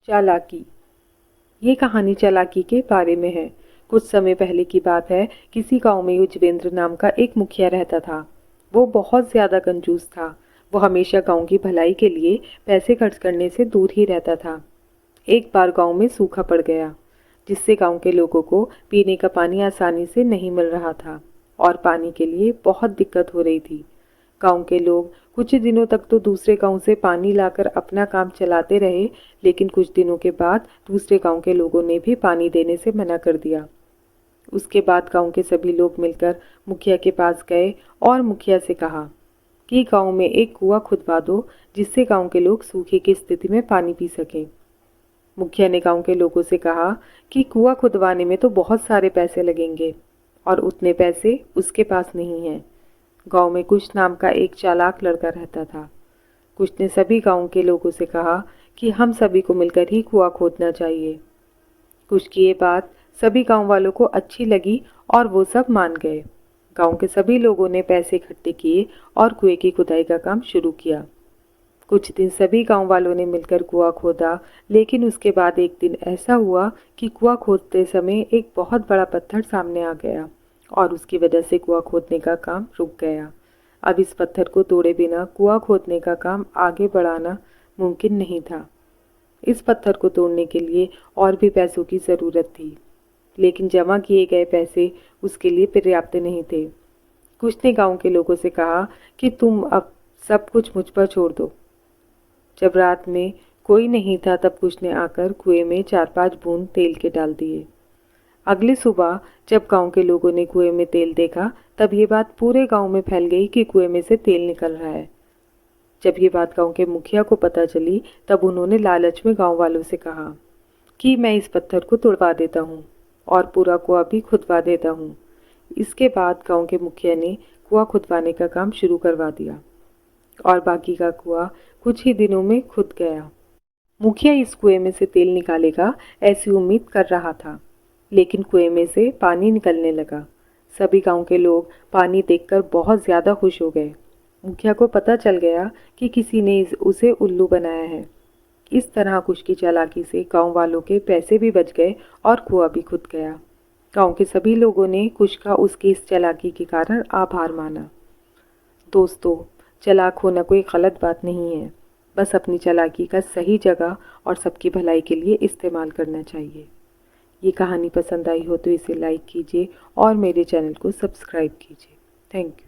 चालाकी। ये कहानी चालाकी के बारे में है। कुछ समय पहले की बात है। किसी गांव में युजवेंद्र नाम का एक मुखिया रहता था। वो बहुत ज़्यादा कंजूस था। वो हमेशा गांव की भलाई के लिए पैसे खर्च करने से दूर ही रहता था। एक बार गांव में सूखा पड़ गया, जिससे गांव के लोगों को पीने का पानी आसानी से नहीं मिल रहा था और पानी के लिए बहुत दिक्कत हो रही थी। गांव के लोग कुछ दिनों तक तो दूसरे गांव से पानी लाकर अपना काम चलाते रहे, लेकिन कुछ दिनों के बाद दूसरे गांव के लोगों ने भी पानी देने से मना कर दिया। उसके बाद गांव के सभी लोग मिलकर मुखिया के पास गए और मुखिया से कहा कि गांव में एक कुआं खुदवा दो, जिससे गांव के लोग सूखे की स्थिति में पानी पी सकें। मुखिया ने गांव के लोगों से कहा कि कुआं खुदवाने में तो बहुत सारे पैसे लगेंगे और उतने पैसे उसके पास नहीं हैं। गांव में कुश नाम का एक चालाक लड़का रहता था। कुश ने सभी गांव के लोगों से कहा कि हम सभी को मिलकर ही कुआं खोदना चाहिए। कुश की ये बात सभी गांव वालों को अच्छी लगी और वो सब मान गए। गांव के सभी लोगों ने पैसे इकट्ठे किए और कुएं की खुदाई का काम शुरू किया। कुछ दिन सभी गांव वालों ने मिलकर कुआं खोदा, लेकिन उसके बाद एक दिन ऐसा हुआ कि कुआं खोदते समय एक बहुत बड़ा पत्थर सामने आ गया और उसकी वजह से कुआं खोदने का काम रुक गया। अब इस पत्थर को तोड़े बिना कुआं खोदने का काम आगे बढ़ाना मुमकिन नहीं था। इस पत्थर को तोड़ने के लिए और भी पैसों की ज़रूरत थी, लेकिन जमा किए गए पैसे उसके लिए पर्याप्त नहीं थे। कुछ ने गांव के लोगों से कहा कि तुम अब सब कुछ मुझ पर छोड़ दो। जब रात में कोई नहीं था, तब कुछ ने आकर कुएं में 4-5 बूंद तेल के डाल दिए। अगली सुबह जब गांव के लोगों ने कुएं में तेल देखा, तब ये बात पूरे गांव में फैल गई कि कुएं में से तेल निकल रहा है। जब ये बात गांव के मुखिया को पता चली, तब उन्होंने लालच में गांव वालों से कहा कि मैं इस पत्थर को तोड़वा देता हूँ और पूरा कुआं भी खुदवा देता हूँ। इसके बाद गांव के मुखिया ने कुआं खुदवाने का काम शुरू करवा दिया और बाकी का कुआं कुछ ही दिनों में खुद गया। मुखिया इस कुएं में से तेल निकालेगा ऐसी उम्मीद कर रहा था, लेकिन कुएं में से पानी निकलने लगा। सभी गांव के लोग पानी देखकर बहुत ज़्यादा खुश हो गए। मुखिया को पता चल गया कि किसी ने उसे उल्लू बनाया है। इस तरह कुछ की चालाकी से गांव वालों के पैसे भी बच गए और कुआं भी खुद गया। गांव के सभी लोगों ने कुछ का उसकी इस चालाकी के कारण आभार माना। दोस्तों, चालाक होना कोई गलत बात नहीं है, बस अपनी चालाकी का सही जगह और सबकी भलाई के लिए इस्तेमाल करना चाहिए। ये कहानी पसंद आई हो तो इसे लाइक कीजिए और मेरे चैनल को सब्सक्राइब कीजिए। Thank you.